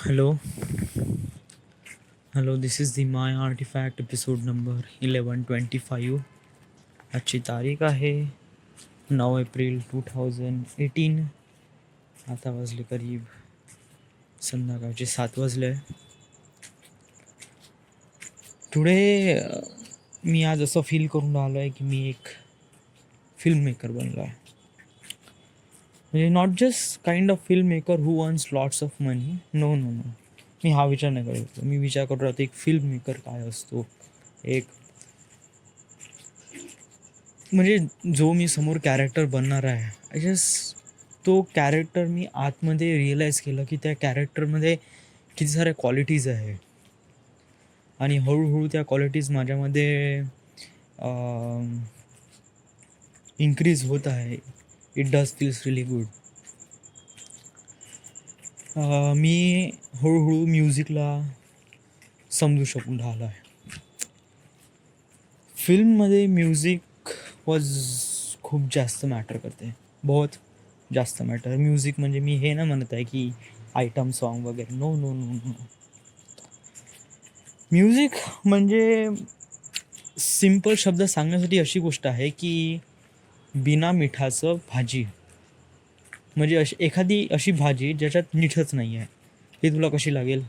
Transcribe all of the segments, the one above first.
Hello, hello. This is the My Artifact episode number 1125. आजची तारीख आहे 9 एप्रिल 2018. आता वाजले करीब संध्याकाळचे 7 वाजले. टुडे मी आज असं फील करून राहिलो आहे की मी एक फिल्म मेकर बनलो आहे. म्हणजे not just kind of film maker who earns lots of money. No no no, मी हा विचार नाही करत. मी विचार करत राहतो एक फिल्म मेकर काय असतो. एक म्हणजे जो मी समोर कॅरेक्टर बनणार आहे, आय जस्ट तो कॅरेक्टर मी आतमध्ये रिअलाईज केलं की त्या कॅरेक्टरमध्ये किती साऱ्या क्वालिटीज आहे आणि हळूहळू त्या क्वालिटीज माझ्यामध्ये इन्क्रीज होत आहे. It does feels really good. मी हळूहळू म्युझिकला समजू शकून राहिलो आहे. फिल्ममध्ये म्युझिक वॉज खूप जास्त मॅटर करते, बहुत जास्त मॅटर. म्युझिक म्हणजे मी हे नाही म्हणत आहे की आयटम सॉन्ग वगैरे. No no no no. Music म्हणजे सिम्पल शब्द सांगण्यासाठी अशी गोष्ट आहे की बिना मिठाचं भाजी. म्हणजे एखादी अशी भाजी ज्याच्यात मीठच नाही आहे, हे तुला कशी लागेल?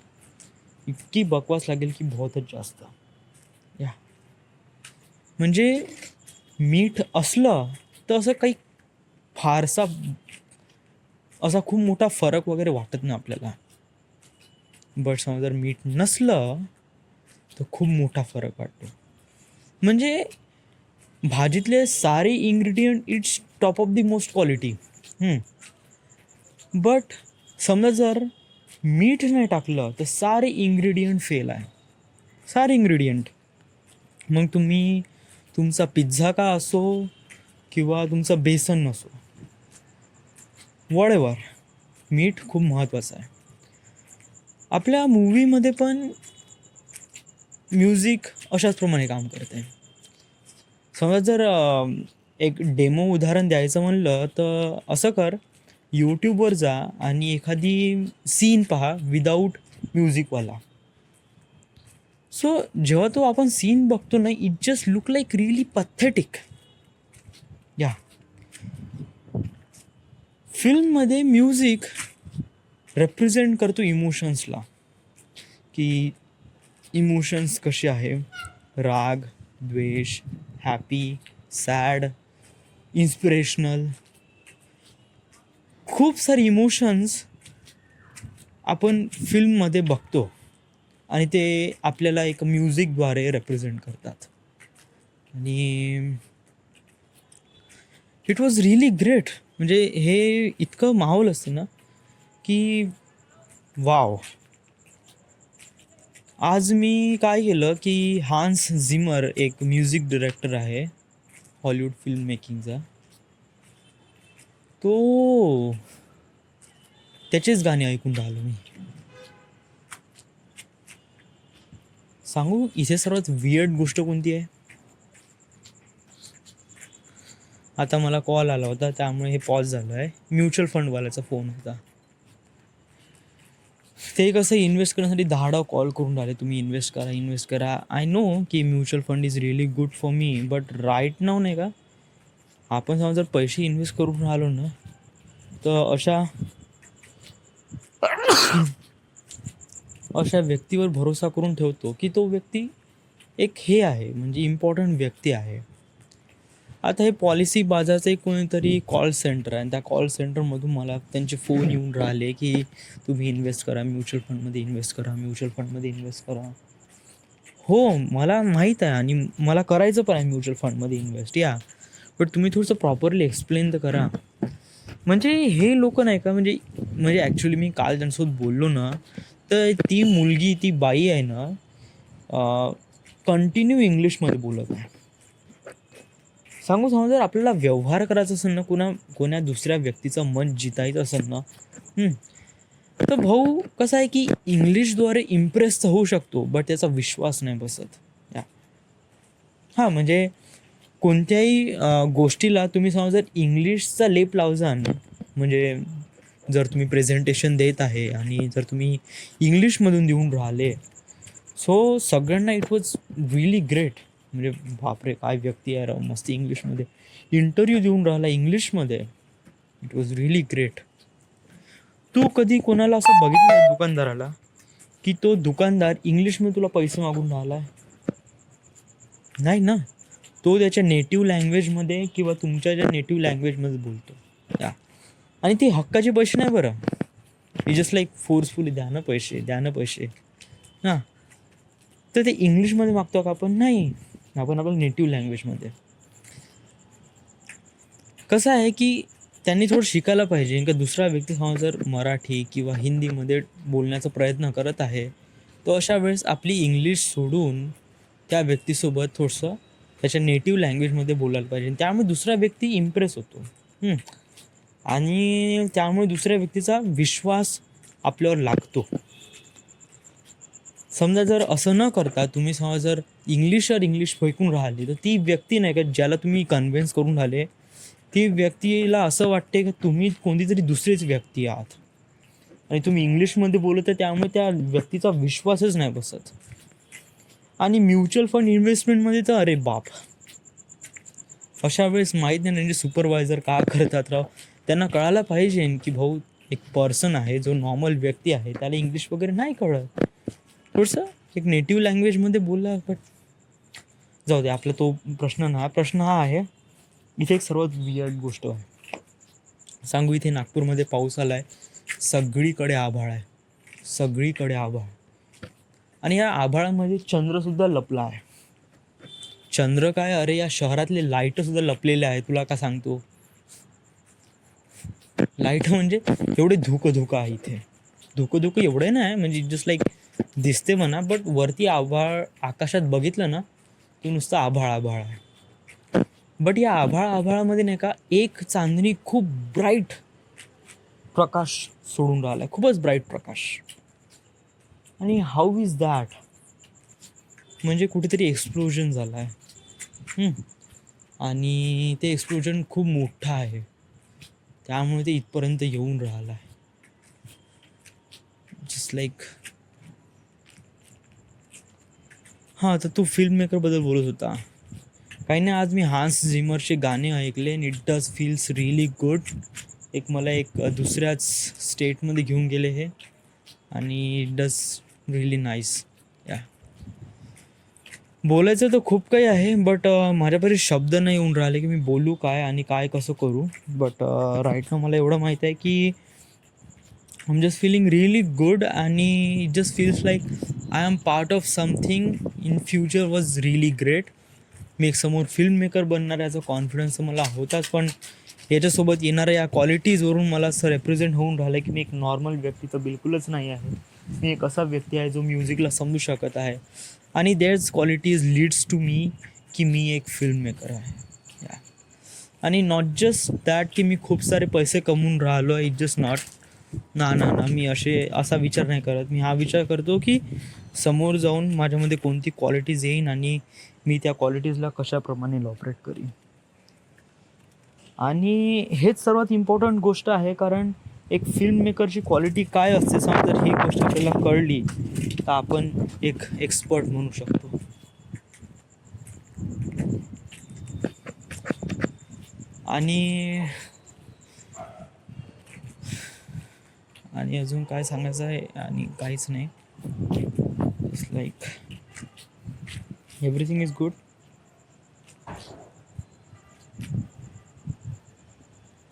इतकी बकवास लागेल की बहुतच जास्त. या म्हणजे मीठ असलं तर असं काही फारसा असा खूप मोठा फरक वगैरे वाटत नाही आपल्याला. बट समजा जर मीठ नसलं तर खूप मोठा फरक वाटतो. म्हणजे भाजीतले सारे ingredient its top of the most quality. But समजा जर मीठ नाही टाकलं तर सारे इन्ग्रेडियंट फेल आहे, सारे इन्ग्रेडियंट. मग तुम्ही तुमचा पिझ्झा का असो किंवा तुमचं बेसन नसो, वॉटेवर, मीठ खूप महत्त्वाचं आहे. आपल्या मूवीमध्ये पण म्युझिक अशाच प्रमाणे काम करते. समजा जर एक डेमो उदाहरण द्यायचं म्हणलं तर असं कर, यूट्यूबवर जा आणि एखादी सीन पहा विदाऊट म्युझिकवाला. सो जेव्हा तो आपण सीन बघतो ना, it just look like really pathetic. या फिल्ममध्ये म्युझिक रेप्रेझेंट करतो इमोशन्सला, की इमोशन्स कसे आहे. राग, द्वेष, हॅपी, सॅड, इन्स्पिरेशनल, खूप सारे इमोशन्स आपण फिल्ममध्ये बघतो आणि ते आपल्याला एक म्युझिकद्वारे रेप्रेझेंट करतात. आणि इट वॉज रिअली ग्रेट. म्हणजे हे इतकं माहोल असतं ना की वाव. आज मी काय केलं की हान्स झिमर एक म्युझिक डिरेक्टर आहे हॉलिवूड फिल्म मेकिंगचा, तो त्याचेच गाणे ऐकून राहिलो मी. सांगू इथे सर्वात वियर्ड गोष्ट कोणती आहे? आता मला कॉल आला होता त्यामुळे हे पॉज झालं आहे. म्युच्युअल फंडवाल्याचा फोन होता. ते कसं इन्व्हेस्ट करण्यासाठी 10 कॉल करून राहिले, तुम्ही इन्व्हेस्ट करा, इन्व्हेस्ट करा. आय नो की mutual fund is really good for me, but right now नाही का आपण समजा जर पैसे इन्व्हेस्ट करून राहिलो ना तर अशा व्यक्तीवर भरोसा करून ठेवतो की तो व्यक्ती एक हे आहे, म्हणजे इम्पॉर्टंट व्यक्ती आहे. आता हे पॉलिसी बाजारचं एक कोणीतरी कॉल सेंटर आहे आणि त्या कॉल सेंटरमधून मला त्यांचे फोन येऊन राहिले की तुम्ही इन्व्हेस्ट करा, म्युच्युअल फंडमध्ये इन्व्हेस्ट करा, म्युच्युअल फंडमध्ये इन्व्हेस्ट करा. हो, मला माहीत आहे आणि मला करायचं पण आहे म्युच्युअल फंडमध्ये इन्व्हेस्ट. या बट तुम्ही थोडंसं प्रॉपरली एक्सप्लेन तर करा. म्हणजे हे लोक नाही का, म्हणजे म्हणजे ॲक्च्युली मी काल त्यांच्यासोबत बोललो ना, तर ती मुलगी, ती बाई आहे ना, कंटिन्यू इंग्लिशमध्ये बोलत आहे. समजा जर आपल्याला व्यवहार करायचा असेल ना, कोण्या दुसऱ्या व्यक्तीचं मन जितायचं असेल ना, तर भाऊ कसं आहे की इंग्लिशद्वारे इम्प्रेस तर होऊ शकतो, बट त्याचा विश्वास नाही बसत. हां, म्हणजे कोणत्याही गोष्टीला तुम्ही समजा जर इंग्लिशचा लेप लावजा ना, म्हणजे जर तुम्ही प्रेझेंटेशन देत आहे आणि जर तुम्ही इंग्लिशमधून देऊन राहिले, सो सगळ्यांना इट वॉज रिअली ग्रेट. म्हणजे बापरे, काय व्यक्ती आहे राव, मस्त इंग्लिशमध्ये इंटरव्ह्यू देऊन राहिला इंग्लिशमध्ये. It was really great. तू कधी कोणाला असं बघितलं दुकानदाराला की तो दुकानदार इंग्लिशमध्ये तुला पैसे मागून राहिला आहे? नाही ना. तो त्याच्या नेटिव्ह लँग्वेजमध्ये किंवा तुमच्या ज्या नेटिव्ह लँग्वेजमध्ये बोलतो या, आणि ते हक्काचे पैसे नाही बरं. ही जस्ट लाईक फोर्सफुली द्या ना पैसे, द्या ना पैसे. हां, तर ते इंग्लिशमध्ये मागतो का आपण? नाही, आपण आपल्या नेटिव्ह लँग्वेजमध्ये. कसं आहे की त्यांनी थोडं शिकायला पाहिजे का दुसरा व्यक्ती समजा जर मराठी किंवा हिंदीमध्ये बोलण्याचा प्रयत्न करत आहे, तो अशा वेळेस आपली इंग्लिश सोडून त्या व्यक्तीसोबत थोडंसं त्याच्या नेटिव्ह लँग्वेजमध्ये बोलायला पाहिजे. त्यामुळे दुसरा व्यक्ती इम्प्रेस होतो. आणि त्यामुळे दुसऱ्या व्यक्तीचा विश्वास आपल्यावर लागतो. समजा जर असं न करता तुम्ही समजा जर इंग्लिश फेकून राहिली, तर ती व्यक्ती नाही का ज्याला तुम्ही कन्व्हिन्स करून राहिले, ती व्यक्तीला असं वाटते की तुम्ही कोणतीतरी दुसरीच व्यक्ती आहात आणि तुम्ही इंग्लिशमध्ये बोलत आहे, त्यामुळे त्या व्यक्तीचा विश्वासच नाही बसत. आणि म्युच्युअल फंड इन्व्हेस्टमेंटमध्ये तर अरे बाप, अशा वेळेस माहीत नाही त्यांचे सुपरवायझर का करतात राव. त्यांना कळायला पाहिजे की भाऊ एक पर्सन आहे, जो नॉर्मल व्यक्ती आहे, त्याला इंग्लिश वगैरे नाही कळत, थोडंसं एक नेटिव्ह लँग्वेजमध्ये बोलला. बट जाऊ दे, आपला तो प्रश्न हा आहे. इथे एक सर्वात वियर्ड गोष्ट आहे सांगू. इथे नागपूरमध्ये पाऊस आला आहे, सगळीकडे आभाळ आहे, सगळीकडे आभाळ. आणि या आभाळामध्ये चंद्रसुद्धा लपला आहे. चंद्र काय, अरे या शहरातले लाईटसुद्धा लपलेले आहे. तुला का सांगतो, लाईट म्हणजे एवढे धुकं आहे इथे. धुकं एवढे नाही म्हणजे जस्ट लाईक दिसते म्हणा, बट वरती आभाळ आकाशात बघितलं ना की नुसतं आभाळ आहे. बट या आभाळामध्ये नाही का एक चांदणी खूप ब्राईट प्रकाश सोडून राहिला आहे, खूपच ब्राईट प्रकाश. आणि हाऊ इज दॅट, म्हणजे कुठेतरी एक्सप्लोजन झालं आहे. आणि ते एक्सप्लोजन खूप मोठं आहे, त्यामुळे ते इथपर्यंत येऊन राहिलं आहे. जस्ट लाईक हां, तर तू फिल्म मेकरबद्दल बोलत होता. काही नाही, आज मी हान्स झिमरचे गाणे ऐकले आणि it does feels really good. मला दुसऱ्याच स्टेटमध्ये घेऊन गेले हे, आणि इट डज रिअली नाईस. या बोलायचं तर खूप काही आहे, बट माझ्यापर्यंत शब्द नाही येऊन राहिले की मी बोलू काय आणि काय कसं करू. बट राईट ना मला एवढं माहीत आहे की I am just feeling really good, आणि it just feels like I am part of something in future was really great. मी एक समोर फिल्म मेकर बनणार याचा कॉन्फिडन्स मला होताच, पण याच्यासोबत येणाऱ्या या क्वालिटीजवरून मला असं रेप्रेझेंट होऊन राहिलं की मी एक नॉर्मल व्यक्ती तर बिलकुलच नाही आहे. मी एक असा व्यक्ती आहे जो म्युझिकला समजू शकत आहे, आणि that's qualities leads to me की मी एक फिल्म मेकर आहे. या आणि नॉट जस्ट दॅट की मी खूप सारे पैसे कमवून राहिलो आहे, इट जस्ट नॉट ना. मी असा विचार नाही करत. मी हा विचार करतो की समोर जाऊन माझ्यामध्ये कोणती क्वालिटीज येईन आणि मी त्या क्वालिटीजला कशाप्रमाणे ऑपरेट करीन. आणि हेच सर्वात इम्पॉर्टंट गोष्ट आहे, कारण एक फिल्म मेकरची क्वालिटी काय असते समजा जर ही गोष्ट आपल्याला कळली तर आपण एक एक्सपर्ट म्हणू शकतो. आणि अजून काय सांगायचं आहे, आणि काहीच नाही. It's like everything is good.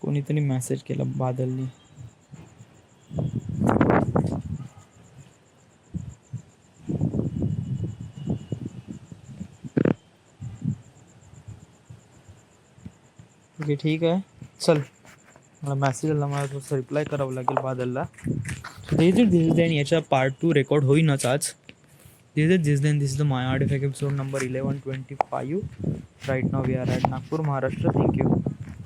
कोणीतरी मेसेज केला बादलनी. ओके, ठीक आहे, चल. मला मेसेज आला, मला थोडंसं रिप्लाय करावं लागेल बादलला. दिस देन याचा पार्ट 2 रेकॉर्ड होईनच आज. This is the my artifact episode number 1125. Right now we are at Nagpur, Maharashtra. Thank you.